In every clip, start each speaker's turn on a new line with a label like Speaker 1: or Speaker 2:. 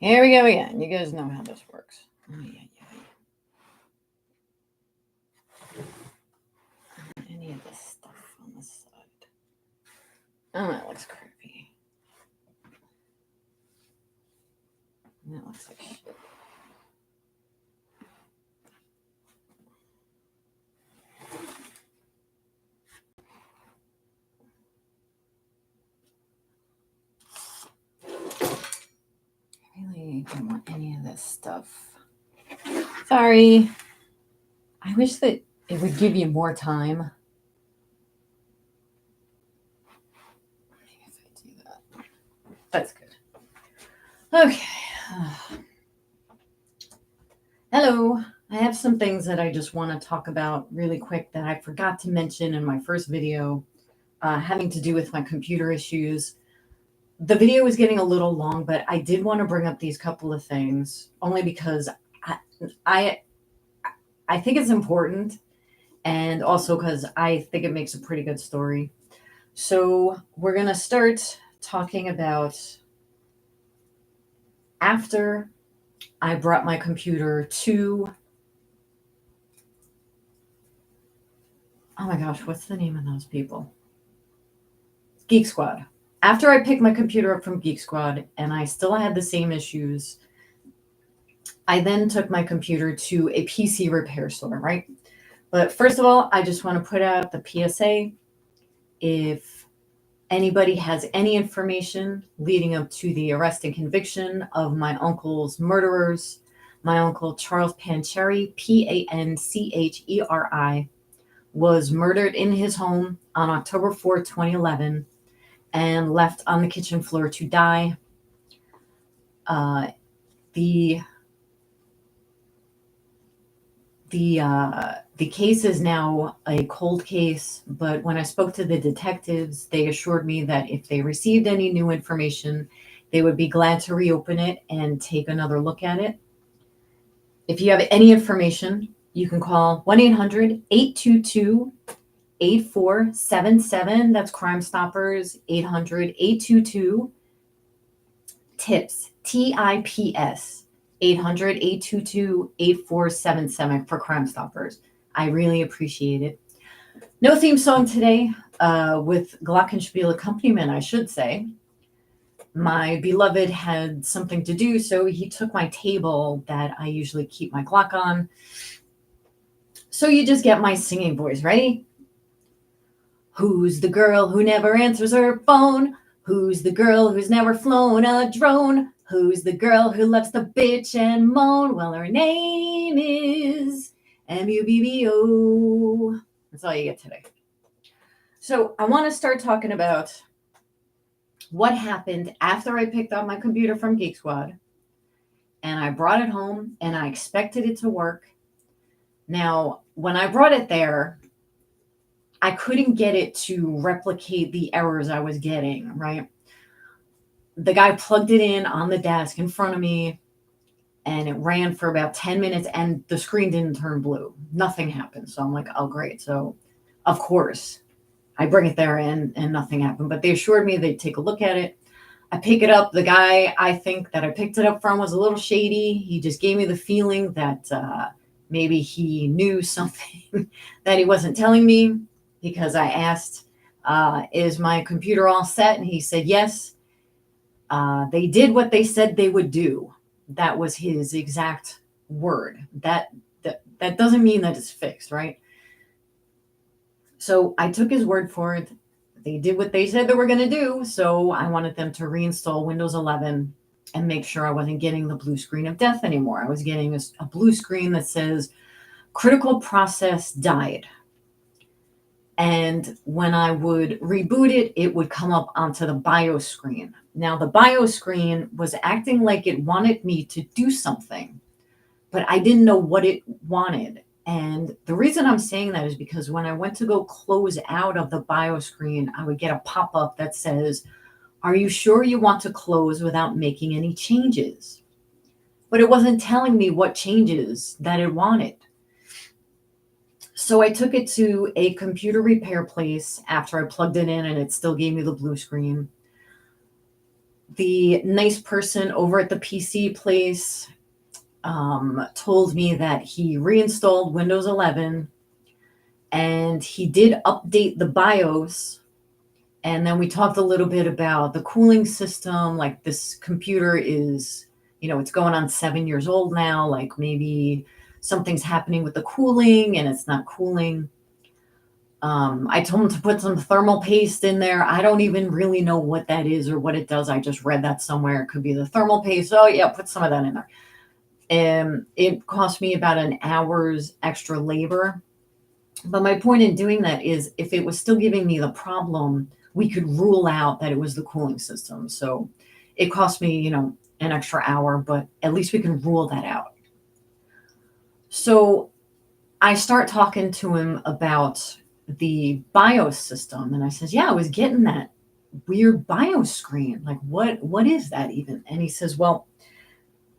Speaker 1: Here we go again. You guys know how this works. Oh, yeah. Any of this stuff on the side. Oh, that looks creepy. That looks like shit. I really don't want any of this stuff. Sorry. I wish that it would give you more time. If I do that. That's good. Okay. Hello. I have some things that I just want to talk about really quick that I forgot to mention in my first video, having to do with my computer issues. The video is getting a little long, but I did want to bring up these couple of things only because I think it's important, and also because I think it makes a pretty good story. So we're going to start talking about after I brought my computer to, oh my gosh, what's the name of those people? Geek Squad. After I picked my computer up from Geek Squad and I still had the same issues, I then took my computer to a PC repair store, right? But first of all, I just want to put out the PSA. If anybody has any information leading up to the arrest and conviction of my uncle's murderers, my uncle Charles Pancheri, Pancheri, was murdered in his home on October 4th, 2011, and left on the kitchen floor to die. The case is now a cold case, but when I spoke to the detectives, they assured me that if they received any new information, they would be glad to reopen it and take another look at it. If you have any information, you can call 1-800-822-8477. That's Crime Stoppers, 800-822-TIPS, TIPS. 800-822-8477 for Crime Stoppers. I really appreciate it. No theme song today, with Glockenspiel accompaniment, I should say. My beloved had something to do, so he took my table that I usually keep my Glock on. So you just get my singing voice. Ready? Who's the girl who never answers her phone? Who's the girl who's never flown a drone? Who's the girl who loves to bitch and moan? Well, her name is MUBBO. That's all you get today. So I want to start talking about what happened after I picked up my computer from Geek Squad and I brought it home and I expected it to work. Now, when I brought it there, I couldn't get it to replicate the errors I was getting, right? The guy plugged it in on the desk in front of me and it ran for about 10 minutes and the screen didn't turn blue. Nothing happened. So I'm like, oh, great. So, of course, I bring it there and nothing happened. But they assured me they'd take a look at it. I pick it up. The guy I think that I picked it up from was a little shady. He just gave me the feeling that maybe he knew something that he wasn't telling me, because I asked, is my computer all set? And he said, yes. They did what they said they would do. That was his exact word. That doesn't mean that it's fixed, right? So I took his word for it. They did what they said they were going to do. So I wanted them to reinstall Windows 11 and make sure I wasn't getting the blue screen of death anymore. I was getting a blue screen that says critical process died. And when I would reboot it, it would come up onto the BIOS screen. Now, the BIOS screen was acting like it wanted me to do something, but I didn't know what it wanted. And the reason I'm saying that is because when I went to go close out of the BIOS screen, I would get a pop-up that says, are you sure you want to close without making any changes? But it wasn't telling me what changes that it wanted. So I took it to a computer repair place after I plugged it in and it still gave me the blue screen. the nice person over at the PC place told me that he reinstalled Windows 11 and he did update the BIOS. And then we talked a little bit about the cooling system. Like, this computer is, it's going on 7 years old now. Like, maybe something's happening with the cooling and it's not cooling. I told him to put some thermal paste in there. I don't even really know what that is or what it does. I just read that somewhere. It could be the thermal paste. Oh yeah, put some of that in there. It cost me about an hour's extra labor. But my point in doing that is, if it was still giving me the problem, we could rule out that it was the cooling system. So it cost me, an extra hour, but at least we can rule that out. So I start talking to him about the BIOS system. And I says, yeah, I was getting that weird BIOS screen. Like, what is that even? And he says, well,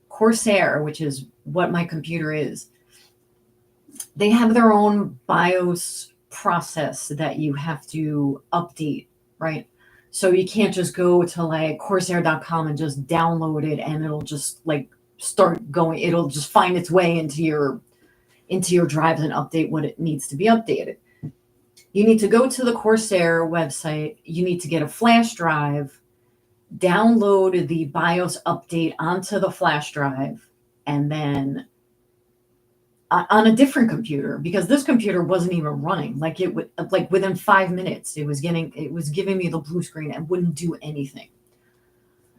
Speaker 1: Corsair, which is what my computer is, they have their own BIOS process that you have to update, right? So you can't just go to like Corsair.com and just download it and it'll just like start going. It'll just find its way into your drives and update what it needs to be updated. You need to go to the Corsair website. You need to get a flash drive, download the BIOS update onto the flash drive, and then on a different computer, because this computer wasn't even running. Like, it would, like, within 5 minutes, it was giving me the blue screen and wouldn't do anything.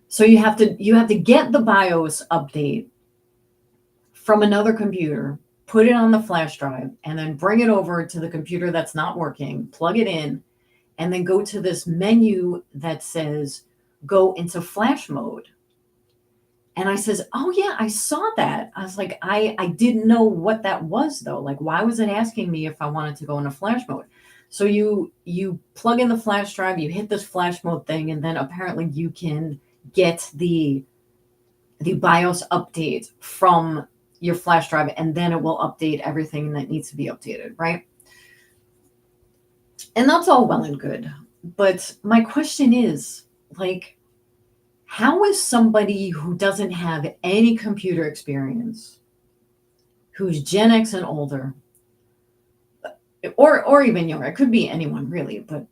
Speaker 1: So you have to get the BIOS update from another computer, put it on the flash drive, and then bring it over to the computer that's not working, plug it in, and then go to this menu that says go into flash mode. And I says, oh yeah, I saw that. I was like, I didn't know what that was though. Like, why was it asking me if I wanted to go into flash mode? So you plug in the flash drive, you hit this flash mode thing, and then apparently you can get the BIOS update from your flash drive, and then it will update everything that needs to be updated, right? And that's all well and good. But my question is, like, how is somebody who doesn't have any computer experience, who's Gen X and older, or even younger, it could be anyone really, but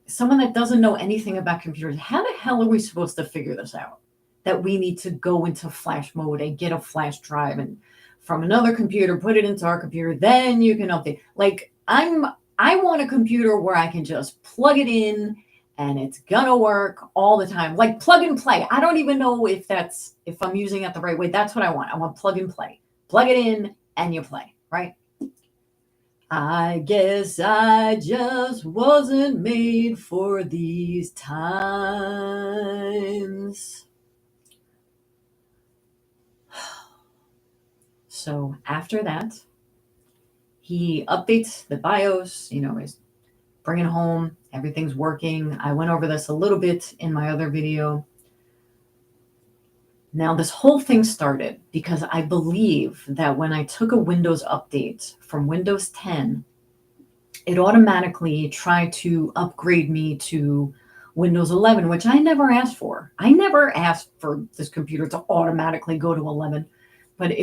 Speaker 1: someone that doesn't know anything about computers, how the hell are we supposed to figure this out? That we need to go into flash mode and get a flash drive and from another computer, put it into our computer, then you can update. Like, I want a computer where I can just plug it in and it's gonna work all the time. Like, plug and play. I don't even know if I'm using it the right way. That's what I want. I want plug and play. Plug it in and you play, right? I guess I just wasn't made for these times. So after that, he updates the BIOS, is bringing it home. Everything's working. I went over this a little bit in my other video. Now, this whole thing started because I believe that when I took a Windows update from Windows 10, it automatically tried to upgrade me to Windows 11, which I never asked for. I never asked for this computer to automatically go to 11, but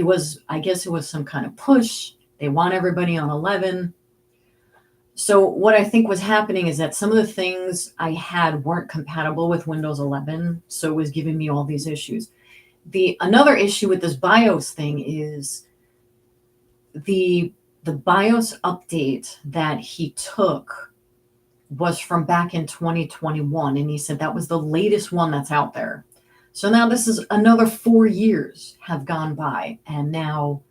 Speaker 1: I guess it was some kind of push. They want everybody on 11. So what I think was happening is that some of the things I had weren't compatible with Windows 11, so it was giving me all these issues. Another issue with this BIOS thing is the BIOS update that he took was from back in 2021, and he said that was the latest one that's out there. So now this is another 4 years have gone by, and now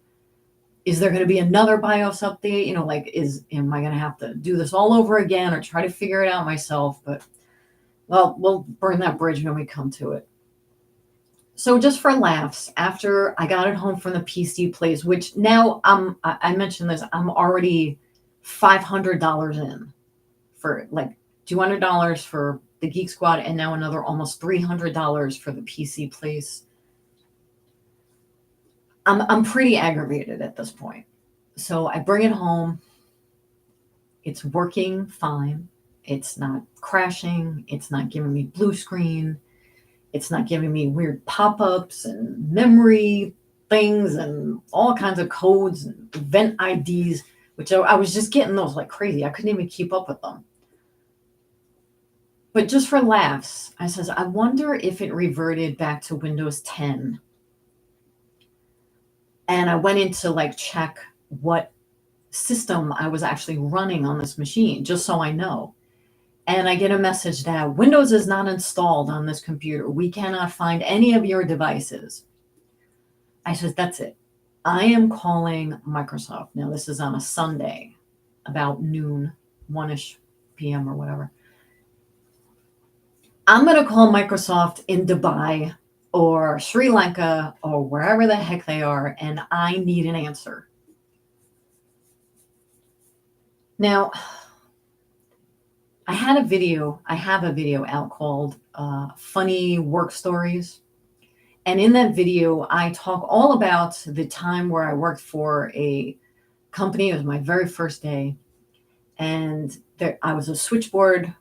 Speaker 1: is there going to be another BIOS update? Am I going to have to do this all over again or try to figure it out myself? But, well, we'll burn that bridge when we come to it. So just for laughs, after I got it home from the PC place, which now I mentioned this, I'm already $500 in for like $200 for the Geek Squad and now another almost $300 for the PC place. I'm pretty aggravated at this point. So I bring it home. It's working fine. It's not crashing. It's not giving me blue screen. It's not giving me weird pop-ups and memory things and all kinds of codes and event IDs, which I was just getting those like crazy. I couldn't even keep up with them. But just for laughs, I says, I wonder if it reverted back to Windows 10. And I went in to like check what system I was actually running on this machine, just so I know. And I get a message that Windows is not installed on this computer. We cannot find any of your devices. I said, that's it. I am calling Microsoft. Now, this is on a Sunday, about noon, 1-ish p.m. or whatever. I'm going to call Microsoft in Dubai or Sri Lanka or wherever the heck they are, and I need an answer. Now, I have a video out called Funny Work Stories. And in that video, I talk all about the time where I worked for a company. It was my very first day. And I was a switchboard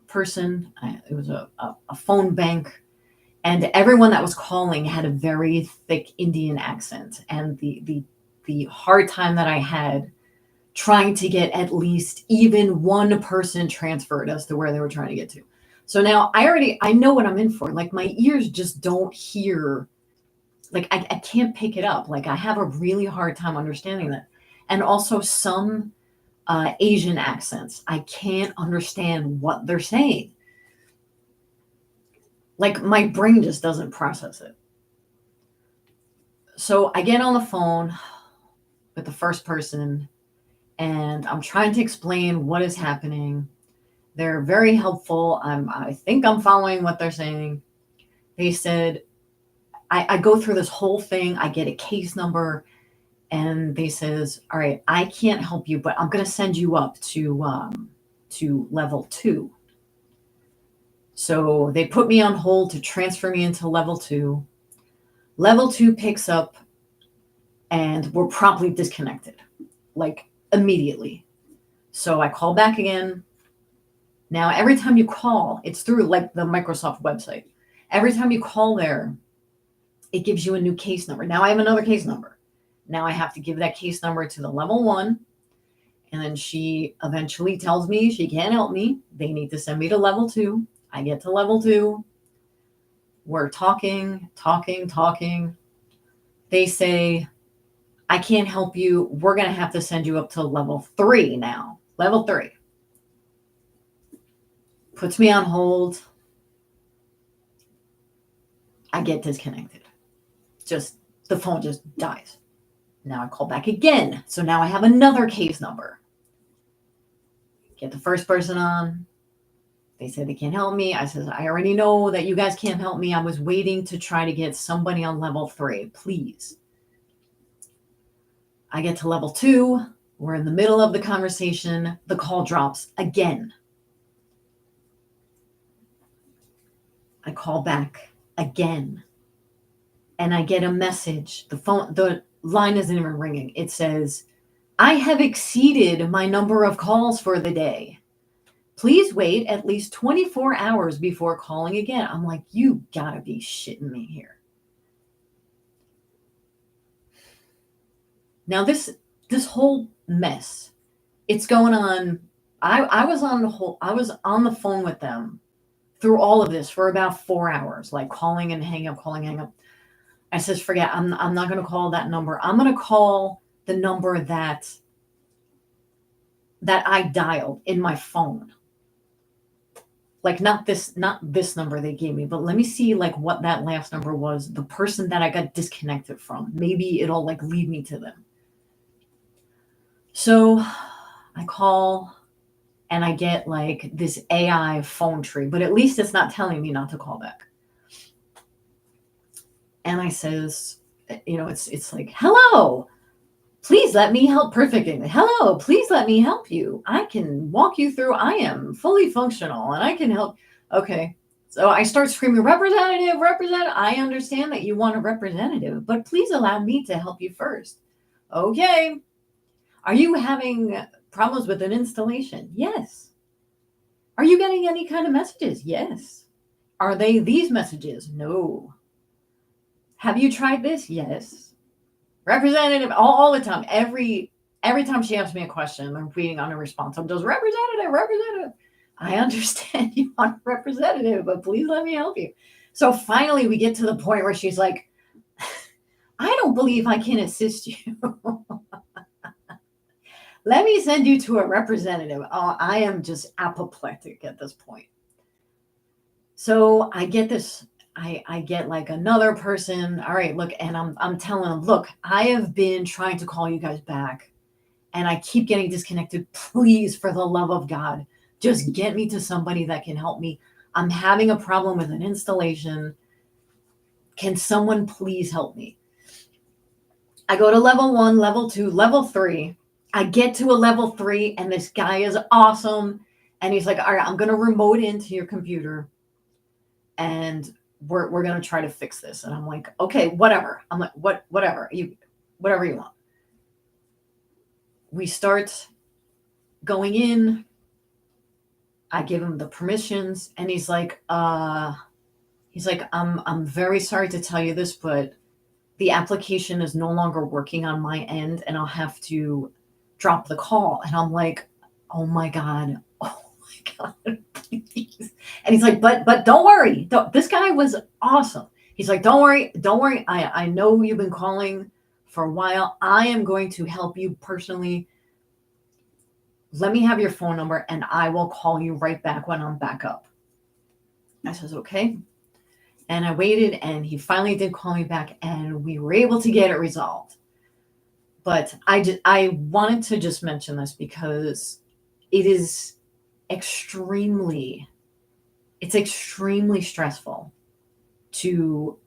Speaker 1: person. It was a phone bank. And everyone that was calling had a very thick Indian accent. And the hard time that I had trying to get at least even one person transferred as to where they were trying to get to. So now I know what I'm in for. Like my ears just don't hear, like I can't pick it up. Like I have a really hard time understanding that. And also some Asian accents, I can't understand what they're saying. Like my brain just doesn't process it. So I get on the phone with the first person and I'm trying to explain what is happening. They're very helpful. I think I'm following what they're saying. They said, I go through this whole thing. I get a case number and they says, all right, I can't help you, but I'm going to send you up to level 2. So they put me on hold to transfer me into level 2. Level 2 picks up and we're promptly disconnected, like immediately. So I call back again. Now, every time you call, it's through like the Microsoft website. Every time you call there, it gives you a new case number. Now I have another case number. Now I have to give that case number to the level 1. And then she eventually tells me she can't help me. They need to send me to level 2. I get to level 2. We're talking. They say, I can't help you. We're going to have to send you up to level 3 now. Level 3. Puts me on hold. I get disconnected. The phone just dies. Now I call back again. So now I have another case number. Get the first person on. They said they can't help me. I said, I already know that you guys can't help me. I was waiting to try to get somebody on level 3. Please. I get to level 2. We're in the middle of the conversation. The call drops again. I call back again. And I get a message. The line isn't even ringing. It says, I have exceeded my number of calls for the day. Please wait at least 24 hours before calling again. I'm like, you gotta be shitting me here. Now this whole mess, it's going on. I was on the phone with them through all of this for about 4 hours, like calling and hang up. I says, forget, I'm not going to call that number. I'm going to call the number that I dialed in my phone. Like not this number they gave me, but let me see like what that last number was, the person that I got disconnected from. Maybe it'll like lead me to them. So I call and I get like this AI phone tree, but at least it's not telling me not to call back. And I says, it's like, hello, please let me help. Perfect English. Hello, please let me help you. I can walk you through. I am fully functional and I can help. Okay. So I start screaming, representative. I understand that you want a representative, but please allow me to help you first. Okay. Are you having problems with an installation? Yes. Are you getting any kind of messages? Yes. Are they these messages? No. Have you tried this? Yes. Representative, all the time. Every time she asks me a question, I'm reading on a response. I'm just representative. I understand you want a representative, but please let me help you. So finally, we get to the point where she's like, I don't believe I can assist you. Let me send you to a representative. Oh, I am just apoplectic at this point. So I get this. I get like another person. All right, look, and I'm telling them, look, I have been trying to call you guys back, and I keep getting disconnected. Please, for the love of God, just get me to somebody that can help me. I'm having a problem with an installation. Can someone please help me? I go to level 1, level 2, level 3. I get to a level 3, and this guy is awesome. And he's like, all right, I'm going to remote into your computer, and we're going to try to fix this. And I'm like, okay, whatever. I'm like, whatever you want. We start going in. I give him the permissions, and he's like, I'm very sorry to tell you this, but the application is no longer working on my end, and I'll have to drop the call. And I'm like, oh my God, please. And he's like, but don't worry. This guy was awesome. He's like, don't worry. I know you've been calling for a while. I am going to help you personally. Let me have your phone number, and I will call you right back when I'm back up. I says, okay. And I waited, and he finally did call me back, and we were able to get it resolved. But I wanted to just mention this because it is extremely stressful to,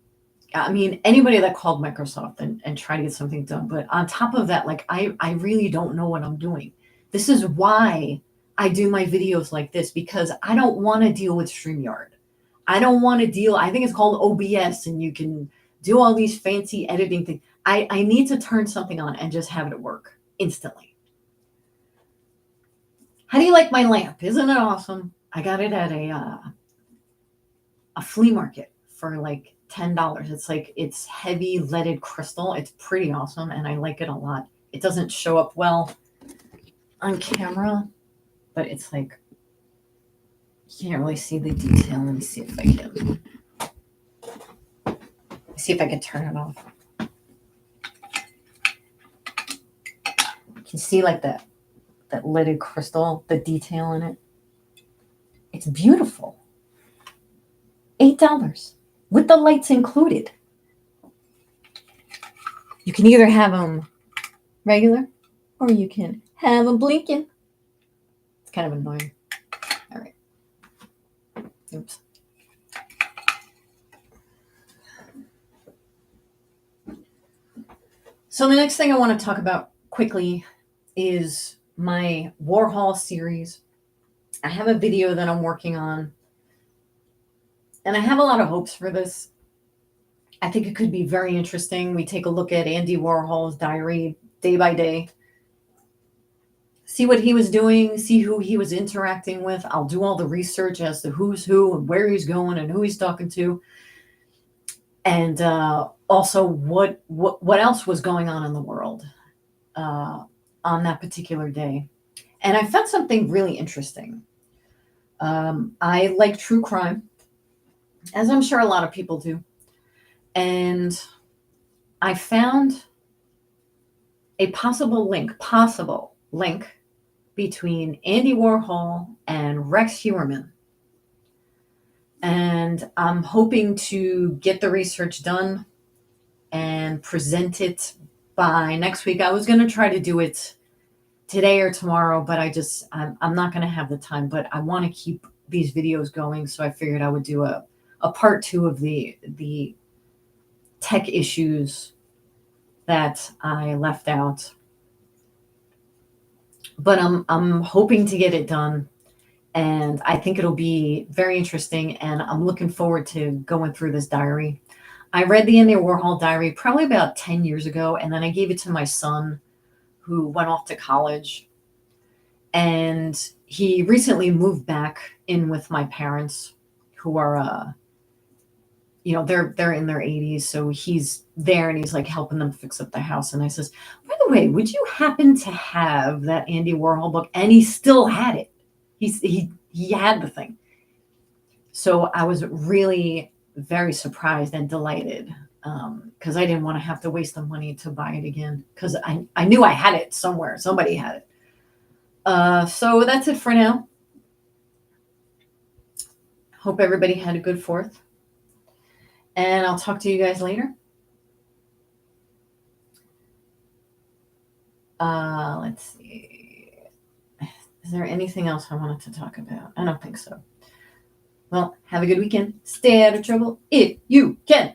Speaker 1: I mean, anybody that called Microsoft and tried to get something done. But on top of that, like, I really don't know what I'm doing. This is why I do my videos like this, because I don't want to deal with StreamYard. I don't want to deal, I think it's called OBS, and you can do all these fancy editing things. I need to turn something on and just have it work instantly. How do you like my lamp? Isn't it awesome? I got it at a flea market for like $10. It's heavy leaded crystal. It's pretty awesome, and I like it a lot. It doesn't show up well on camera, but it's like, you can't really see the detail. Let me see if I can. See if I can turn it off. You can see like that leaded crystal, the detail in it. It's beautiful. $8 with the lights included. You can either have them regular, or you can have them blinking. It's kind of annoying. All right. Oops. So the next thing I want to talk about quickly is my Warhol series. I have a video that I'm working on, and I have a lot of hopes for this. I think it could be very interesting. We take a look at Andy Warhol's diary day by day, see what he was doing, see who he was interacting with. I'll do all the research as to who's who and where he's going and who he's talking to. And also what else was going on in the world on that particular day. And I found something really interesting. I like true crime, as I'm sure a lot of people do. And I found a possible link between Andy Warhol and Rex Heuermann. And I'm hoping to get the research done and present it by next week. I was going to try to do it today or tomorrow, but I'm not going to have the time. But I want to keep these videos going, so I figured I would do a part 2 of the tech issues that I left out. But I'm hoping to get it done. And I think it'll be very interesting, and I'm looking forward to going through this diary. I read the Andy Warhol diary probably about 10 years ago, and then I gave it to my son, who went off to college. And he recently moved back in with my parents, who are they're in their 80s, so he's there and he's like helping them fix up the house. And I says, by the way, would you happen to have that Andy Warhol book? And he still had it. He had the thing. So I was really very surprised and delighted, because I didn't want to have to waste the money to buy it again, because I knew I had it somewhere. Somebody had it. So that's it for now. Hope everybody had a good 4th. And I'll talk to you guys later. Let's see. Is there anything else I wanted to talk about? I don't think so. Well, have a good weekend. Stay out of trouble if you can.